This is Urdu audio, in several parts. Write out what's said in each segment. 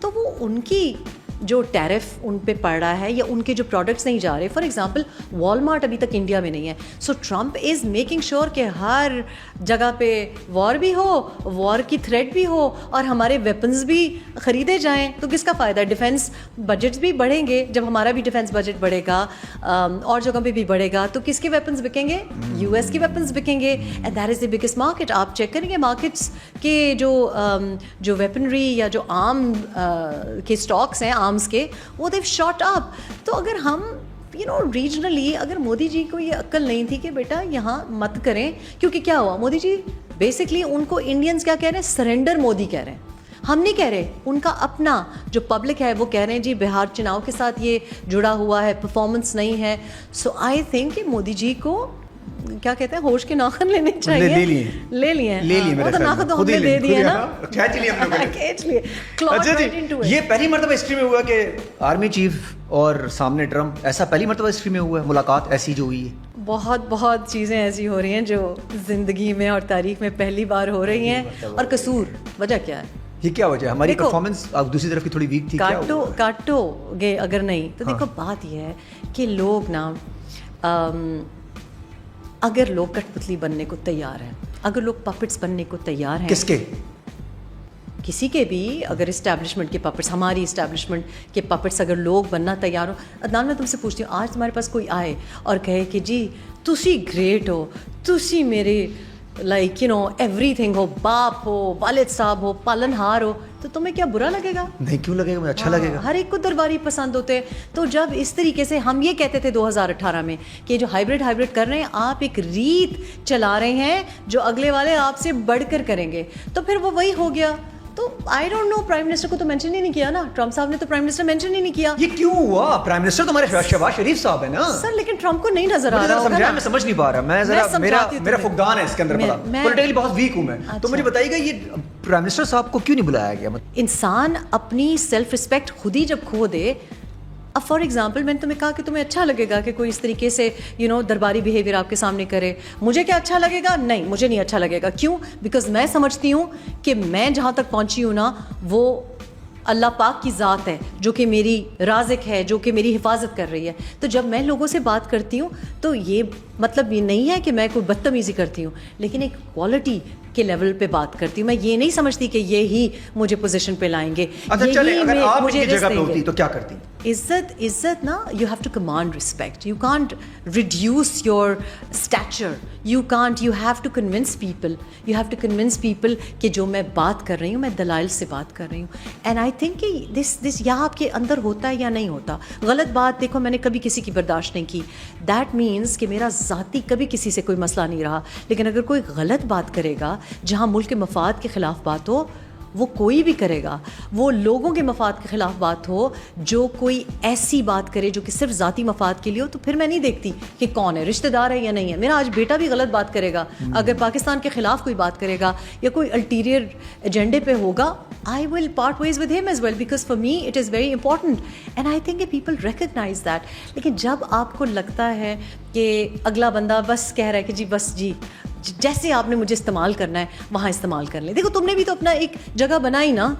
تو وہ ان کی جو ٹیرف ان پہ پڑ رہا ہے یا ان کے جو پروڈکٹس نہیں جا رہے. فار ایگزامپل والمارٹ ابھی تک انڈیا میں نہیں ہے. سو ٹرمپ از میکنگ شیور کہ ہر جگہ پہ وار بھی ہو, وار کی تھریٹ بھی ہو, اور ہمارے ویپنز بھی خریدے جائیں. تو کس کا فائدہ ہے؟ ڈیفینس بجٹس بھی بڑھیں گے. جب ہمارا بھی ڈیفینس بجٹ بڑھے گا اور جگہ پہ بھی بڑھے گا تو کس کے ویپنز بکیں گے؟ یو ایس کی ویپنز بکیں گے. And that is the biggest market. آپ چیک کریں گے مارکیٹس کے جو ویپنری یا جو آرم کے اسٹاکس ہیں آرمس کے, وہ دیو شاٹ اپ. تو اگر ہم ریجنلی, اگر مودی جی کو یہ عقل نہیں تھی کہ بیٹا یہاں مت کریں, کیونکہ کیا ہوا, مودی جی بیسکلی ان کو انڈینس کیا کہہ رہے ہیں, سرنڈر مودی کہہ رہے ہیں. ہم نہیں کہہ رہے, ان کا اپنا جو پبلک ہے وہ کہہ رہے ہیں جی بہار چناؤ کے ساتھ یہ جڑا ہوا ہے, پرفارمنس نہیں ہے. سو آئی تھنک کہ مودی جی کو کیا کہتے ہیں, ہوش کے ناخن لینے چاہیے. لے لیے وہ تو ناخن تو ہم نے دے دیے نا, کھینچ لیے. یہ پہلی مرتبہ ہسٹری میں ہوا کہ آرمی چیف اور سامنے ٹرمپ, ایسا پہلی مرتبہ ہسٹری میں ہوا ہے ملاقات ایسی جو ہوئی ہے؟ بہت چیزیں ایسی ہو رہی ہیں جو زندگی میں اور تاریخ میں پہلی بار ہو رہی ہیں. اور قصور وجہ کیا ہے؟ یہ کیا وجہ ہے؟ ہماری پرفارمنس دوسری طرف کی تھوڑی ویک تھی. کاٹو گے اگر نہیں تو دیکھو بات یہ ہے کہ لوگ نا, اگر لوگ کٹ پتلی بننے کو تیار ہیں, اگر لوگ پپٹس بننے کو تیار ہیں, کس کے؟ کسی کے بھی, اگر اسٹیبلشمنٹ کے پپٹس, ہماری اسٹیبلشمنٹ کے پپٹس اگر لوگ بننا تیار ہو. عدنان میں تم سے پوچھتی ہوں, آج تمہارے پاس کوئی آئے اور کہے کہ جی تسی گریٹ ہو, تسی میرے لائک ایوری تھنگ ہو, باپ ہو, والد صاحب ہو, پالن ہار ہو, تو تمہیں کیا برا لگے گا؟ نہیں, کیوں لگے گا, مجھے اچھا لگے گا. ہر ایک کو درباری پسند ہوتے ہیں. تو جب اس طریقے سے ہم یہ کہتے تھے 2018 میں کہ جو ہائبرڈ کر رہے ہیں, آپ ایک ریت چلا رہے ہیں جو اگلے والے آپ سے بڑھ کر کریں گے, تو پھر وہ وہی ہو گیا. تو I don't know, prime minister کو تو مینشن ہی نہیں کیا نا, ٹرمپ صاحب نے تو پرائم منسٹر مینشن ہی نہیں کیا. یہ کیوں ہوا؟ پرائم منسٹر تو ہمارے شہباز شریف صاحب ہے نا سر, لیکن ٹرمپ کو نہیں نظر آ رہا ہوگا. میں سمجھ نہیں پا رہا, میں ذرا میرا فقدان ہے اس کے اندر, پتا پولیٹیکلی بہت ویک ہوں میں. تو مجھے بتائیے گا یہ پرائم منسٹر صاحب کو کیوں نہیں بلایا گیا؟ انسان اپنی سیلف رسپیکٹ خود ہی جب کھو دے. اب فار ایگزامپل میں نے تمہیں کہا کہ تمہیں اچھا لگے گا کہ کوئی اس طریقے سے درباری بیہیویئر آپ کے سامنے کرے. مجھے کیا اچھا لگے گا؟ نہیں, مجھے نہیں اچھا لگے گا. کیوں؟ بیکاز میں سمجھتی ہوں کہ میں جہاں تک پہنچی ہوں نا, وہ اللہ پاک کی ذات ہے جو کہ میری رازق ہے, جو کہ میری حفاظت کر رہی ہے. تو جب میں لوگوں سے بات کرتی ہوں تو یہ مطلب یہ نہیں ہے کہ میں کوئی بدتمیزی کرتی ہوں, لیکن ایک کوالٹی کے لیول پہ بات کرتی ہوں. میں یہ نہیں سمجھتی کہ یہی مجھے پوزیشن پہ لائیں گے. اگر آپ مجھے جگہ پہ ہوتی تو کیا کرتی؟ عزت نا, you have to command respect. You can't reduce your stature. You have to convince people کہ جو میں بات کر رہی ہوں میں دلائل سے بات کر رہی ہوں. اینڈ آئی تھنک کہ دس یا آپ کے اندر ہوتا ہے یا نہیں ہوتا. غلط بات دیکھو, میں نے کبھی کسی کی برداشت نہیں کی. دیٹ مینس کہ میرا ذاتی کبھی کسی سے کوئی مسئلہ نہیں رہا. لیکن اگر کوئی غلط بات کرے گا جہاں ملک کے مفاد کے خلاف بات ہو, وہ کوئی بھی کرے گا. وہ لوگوں کے مفاد کے خلاف بات ہو, جو کوئی ایسی بات کرے جو کہ صرف ذاتی مفاد کے لیے ہو, تو پھر میں نہیں دیکھتی کہ کون ہے, رشتہ دار ہے یا نہیں ہے. میرا آج بیٹا بھی غلط بات کرے گا, اگر پاکستان کے خلاف کوئی بات کرے گا یا کوئی الٹیریئر ایجنڈے پہ ہوگا, I will part ways with him as well, because for me it is very important and I think that people recognize that. لیکن جب آپ کو لگتا ہے کہ اگلا بندہ بس کہہ رہا ہے کہ جی بس جی جیسے آپ نے مجھے استعمال کرنا ہے وہاں استعمال کر لیں. دیکھو تم نے بھی تو اپنا ایک جگہ بنائی نا.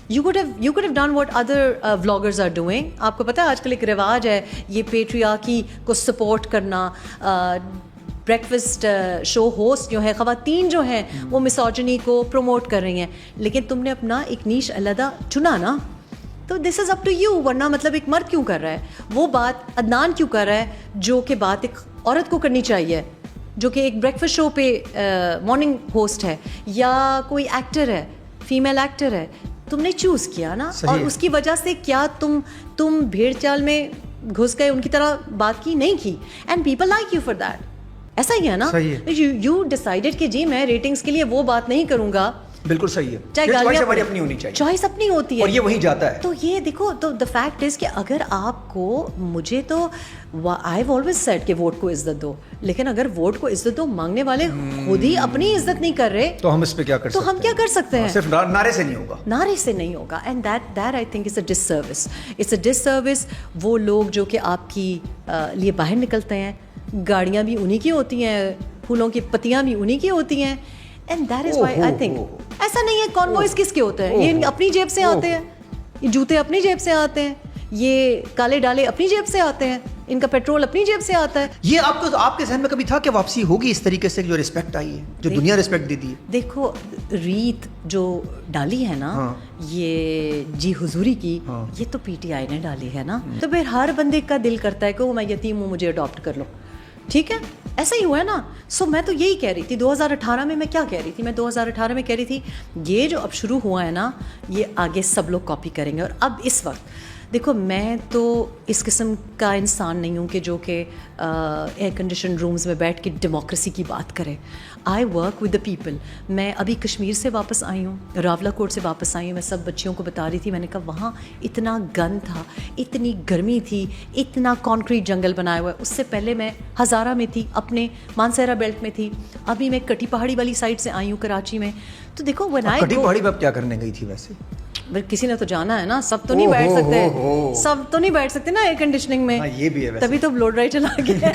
You could have done what other vloggers are doing. آپ کو پتہ ہے آج کل ایک رواج ہے یہ پیٹریارکی کو سپورٹ کرنا. بریکفسٹ شو ہوسٹ جو ہے, خواتین جو ہیں وہ مسوجنی کو پروموٹ کر رہی ہیں, لیکن تم نے اپنا ایک نیش علیحدہ چنا نا. تو دس از اپ ٹو یو. ورنہ مطلب ایک مرد کیوں کر رہا ہے وہ بات, عدنان کیوں کر رہا ہے جو کہ بات ایک عورت کو کرنی چاہیے, جو کہ ایک بریکفسٹ شو پہ مارننگ ہوسٹ ہے, یا کوئی ایکٹر ہے, فیمیل ایکٹر ہے. تم نے چوز کیا نا, اور اس کی وجہ سے کیا تم بھیڑ چال میں گھس گئے, ان کی طرح بات کی نہیں کی, and people like you for that. ایسا ہی ہے نا, یو ڈیسائیڈڈ کہ جی میں ریٹنگز کے لیے وہ بات نہیں کروں گا. بالکل صحیح ہے, چاہے ہماری اپنی ہونی چاہیے, چوائس اپنی ہوتی ہے اور یہ وہیں جاتا ہے. تو یہ دیکھو, تو دا فیکٹ از کہ اگر آپ کو, مجھے تو آئی ہیو آلویز سیڈ کہ ووٹ کو عزت دو, لیکن اگر ووٹ کو عزت دو, مانگنے والے خود ہی اپنی عزت نہیں کر رہے, تو ہم اس پہ کیا کر سکتے ہیں؟ تو ہم کیا کر سکتے ہیں؟ صرف نعرے سے نہیں ہوگا, نعرے سے نہیں ہوگا. And that I think is a disservice. It's a disservice. وہ لوگ جو کہ آپ کی لیے باہر نکلتے ہیں, گاڑیاں بھی انہی کی ہوتی ہیں, پھولوں کی پتیاں بھی انہی کی ہوتی ہیں, and that is why I think ایسا نہیں ہے. کانوائز کس کے ہوتے ہیں؟ یہ اپنی جیب سے آتے ہیں. یہ جوتے اپنی جیب سے آتے ہیں, یہ کالے ڈالے اپنی جیب سے آتے ہیں, ان کا پیٹرول اپنی جیب سے آتا ہے. یہ آپ کے ذہن میں کبھی تھا کہ واپسی ہوگی اس طریقے سے جو رسپیکٹ آئی ہے, جو دنیا رسپیکٹ دیتی ہے؟ دیکھو ریت جو ڈالی ہے نا یہ جی حضوری کی, یہ تو پی ٹی آئی نے ڈالی ہے نا, تو پھر ہر بندے کا دل کرتا ہے کہ وہ میں یتیم ہوں مجھے اڈاپٹ کر لو, ٹھیک ہے, ایسا ہی ہوا ہے نا. سو میں تو یہی کہہ رہی تھی 2018 میں کیا کہہ رہی تھی, میں 2018 میں کہہ رہی تھی یہ جو اب شروع ہوا ہے نا یہ آگے سب لوگ کاپی کریں گے. اور اب اس وقت دیکھو میں تو اس قسم کا انسان نہیں ہوں کہ جو کہ ایئر کنڈیشن رومز میں بیٹھ کے ڈیموکریسی کی بات کرے. I work with the people. میں ابھی کشمیر سے واپس آئی ہوں, راولا کوٹ سے واپس آئی ہوں. میں سب بچیوں کو بتا رہی تھی, میں نے کہا وہاں اتنا گند تھا, اتنی گرمی تھی, اتنا کانکریٹ جنگل بنایا ہوا ہے. اس سے پہلے میں ہزارہ میں تھی, اپنے مانسہرہ بیلٹ میں تھی, ابھی میں کٹی پہاڑی والی سائڈ سے آئی ہوں کراچی میں. تو دیکھو کٹی پہاڑی میں اب کیا کرنے گئی تھی ویسے؟ کسی نے تو جانا ہے نا, سب تو نہیں بیٹھ سکتے, سب تو نہیں بیٹھ سکتے نا ایئر کنڈیشننگ میں, یہ بھی ہے تبھی تو بلو ڈرائی چلا گیا.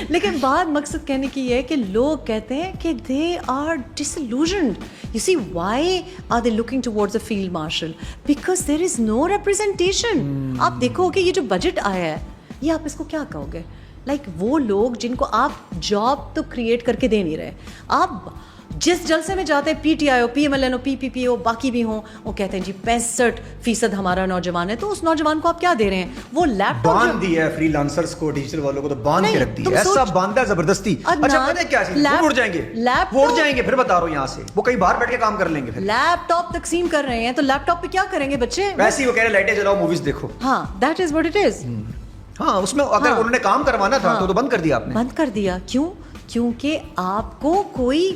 لیکن بات مقصد کہنے کی یہ ہے کہ لوگ کہتے ہیں کہ they are disillusioned. You see why are they looking towards a field marshal? Because there is no representation. آپ دیکھو کہ یہ جو بجٹ آیا ہے یہ آپ اس کو کیا کہو گے؟ لائک وہ لوگ جن کو آپ جاب تو کریٹ کر کے دے نہیں رہے, آپ جس جلسے میں جاتے ہیں, پی ٹی آئی ہو, پی ایم ایل این ہو, پی پی پی ہو, باقی بھی ہوں, وہ کہتے ہیں جی 65% ہمارا نوجوان ہے. تو اس نوجوان کو آپ کیا دے رہے ہیں؟ وہ لیپ ٹاپ باندھ دیا ہے فری لانسرز کو, ڈیجیٹل والوں کو تو باندھ کے رکھ دیا ہے, ایسا باندھا ہے زبردستی. اچھا پتہ ہے کیا چیز, وہ اڑ جائیں گے, وہ اڑ جائیں گے, پھر بتا رہا ہوں یہاں سے وہ کہیں باہر بیٹھ کے کام کر لیں گے. پھر لیپ ٹاپ تقسیم کر رہے ہیں تو لیپ ٹاپ پہ کیا کریں گے بچے؟ ویسے ہی وہ کہہ رہے ہیں لائٹیں جلاؤ موویز دیکھو. ہاں that is what it is. ہاں اس میں اگر انہوں نے کام کروانا تھا تو بند کر دیا آپ نے. بند کر دیا. کیوں؟ کیونکہ آپ کو کوئی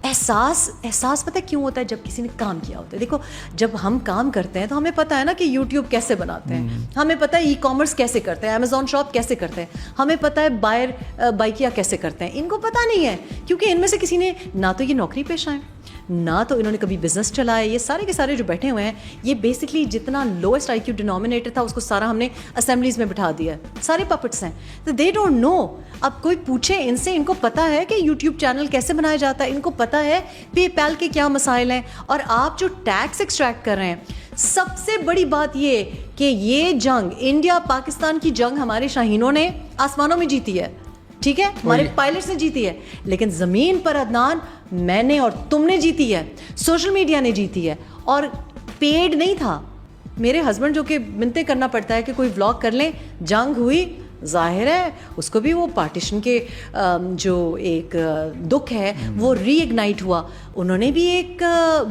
احساس پتہ ہے کیوں ہوتا ہے؟ جب کسی نے کام کیا ہوتا ہے. دیکھو جب ہم کام کرتے ہیں تو ہمیں پتہ ہے نا کہ یوٹیوب کیسے بناتے ہیں, ہمیں پتہ ہے ای کامرس کیسے کرتے ہیں, امیزون شاپ کیسے کرتے ہیں, ہمیں پتہ ہے بائکیا کیسے کرتے ہیں. ان کو پتہ نہیں ہے کیونکہ ان میں سے کسی نے نہ تو یہ نوکری پیشہ ہے, نہ تو انہوں نے کبھی بزنس چلایا. یہ سارے کے سارے جو بیٹھے ہوئے ہیں یہ بیسکلی جتنا لوئسٹ آئی کیو ڈینومینیٹر تھا اس کو سارا ہم نے اسمبلیز میں بٹھا دیا ہے. سارے پپٹس ہیں, تو دے ڈونٹ نو. اب کوئی پوچھے ان سے, ان کو پتہ ہے کہ یوٹیوب چینل کیسے بنایا جاتا ہے, ان کو پتہ ہے پے پیل کے کیا مسائل ہیں. اور آپ جو ٹیکس ایکسٹریکٹ کر رہے ہیں, سب سے بڑی بات یہ کہ یہ جنگ انڈیا پاکستان کی جنگ ہمارے شاہینوں نے آسمانوں میں جیتی ہے, ٹھیک ہے, ہمارے پائلٹس نے جیتی ہے, لیکن زمین پر عدنان میں نے اور تم نے جیتی ہے, سوشل میڈیا نے جیتی ہے. اور پیڈ نہیں تھا. میرے ہسبینڈ جو کہ منتیں کرنا پڑتا ہے کہ کوئی ولاگ کر لیں, جنگ ہوئی, ظاہر ہے اس کو بھی وہ پارٹیشن کے جو ایک دکھ ہے وہ ری ایگنائٹ ہوا. انہوں نے بھی ایک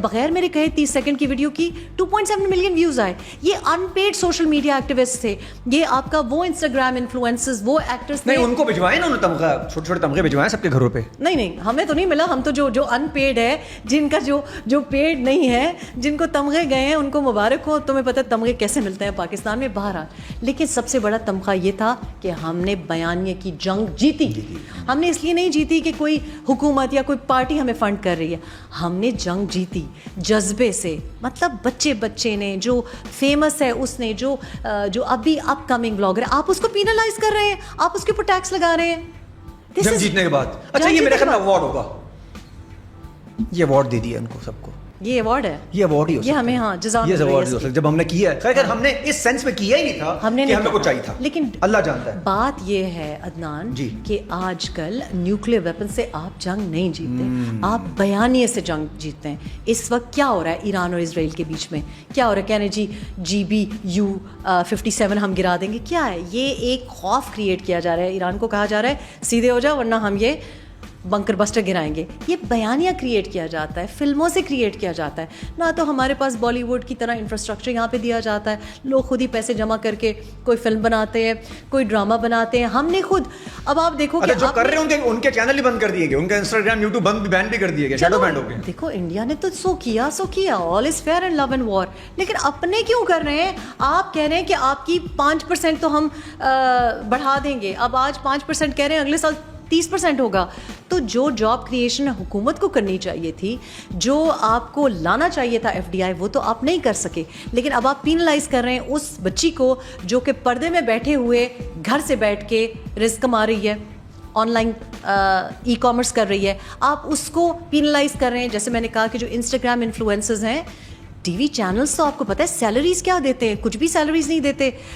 بغیر میرے کہے 30 سیکنڈ کی ویڈیو کی, 2.7 ملین ویوز آئے. یہ ان پیڈ سوشل میڈیا ایکٹیوسٹ تھے, یہ آپ کا وہ انسٹاگرام انفلوئنسرز, وہ ایکٹرز تھے. نہیں ان کو بھجوائے نا, انہوں نے تمغہ, چھوٹے چھوٹے تمغے بھجوائے سب کے گھروں پہ. نہیں ہمیں تو نہیں ملا. ہم تو جو ان پیڈ ہے, جن کا جو پیڈ نہیں ہے, جن کو تمغے گئے ہیں ان کو مبارک ہو. تمہیں پتہ تمغے کیسے ملتے ہیں پاکستان میں باہر. لیکن سب سے بڑا تمغہ یہ تھا کہ ہم نے بیانیے کی جنگ جیتی. ہم نے اس لیے نہیں جیتی کہ کوئی حکومت یا کوئی پارٹی ہمیں فنڈ کر رہی ہے, ہم نے جنگ جیتی جذبے سے. مطلب بچے نے جو فیمس ہے, اس نے جو ابھی اپ کمنگ بلاگر ہے, آپ اس کو پینلائز کر رہے ہیں, آپ اس کے اوپر ٹیکس لگا رہے ہیں جنگ جیتنے کے بعد. اچھا یہ میرے خیال میں ایوارڈ ہوگا, یہ ایوارڈ دے دیا ان کو سب کو. یہ ایوارڈ ہے, یہ ایوارڈ ہی ہو یہ ہمیں, ہاں جزاک یہ ایوارڈ ہو سکتا جب ہم نے کیا ہے. خیر ہم نے اس سینس میں کیا ہی نہیں تھا کہ ہمیں کو چاہیے تھا, لیکن اللہ جانتا ہے. بات یہ ہے عدنان کہ آج کل نیوکلیئر ویپن سے آپ جنگ نہیں جیتتے, آپ بیانیے سے جنگ جیتتے ہیں. اس وقت کیا ہو رہا ہے ایران اور اسرائیل کے بیچ میں؟ کیا ہو رہا ہے؟ کہنے GBU-57 ہم گرا دیں گے. کیا ہے یہ؟ ایک خوف کریٹ کیا جا رہا ہے. ایران کو کہا جا رہا ہے سیدھے ہو جاؤ ورنہ ہم یہ بنکر بسٹر گرائیں گے. یہ بیانیہ کریٹ کیا جاتا ہے, فلموں سے کریٹ کیا جاتا ہے. نہ تو ہمارے پاس بالی ووڈ کی طرح انفراسٹرکچر یہاں پہ دیا جاتا ہے. لوگ خود ہی پیسے جمع کر کے کوئی فلم بناتے ہیں, کوئی ڈرامہ بناتے ہیں. ہم نے خود, اب آپ دیکھو کہ جو کر رہے ہوں گے ان کے چینل ہی بند کر دیے گئے, ان کا انسٹاگرام یوٹیوب بین بھی کر دیے گئے, شیڈو بینڈ ہو گئے. دیکھو انڈیا نے تو سو کیا, all is fair and love and war. لیکن اپنے کیوں کر رہے ہیں؟ آپ کہہ رہے ہیں کہ آپ کی 5% تو ہم بڑھا دیں گے. اب آج 5% کہہ رہے ہیں, اگلے سال 30% ہوگا. تو جو جاب کریشن حکومت کو کرنی چاہیے تھی, جو آپ کو لانا چاہیے تھا FDI, وہ تو آپ نہیں کر سکے. لیکن اب آپ پینلائز کر رہے ہیں اس بچی کو جو کہ پردے میں بیٹھے ہوئے گھر سے بیٹھ کے رزق کما رہی ہے, آن لائن ای کامرس کر رہی ہے. آپ اس کو پینلائز کر رہے ہیں. جیسے میں نے کہا کہ جو انسٹاگرام انفلوئنسرز ہیں, ٹی وی چینلز تو آپ کو پتہ ہے سیلریز کیا دیتے ہیں, کچھ بھی سیلریز نہیں دیتے.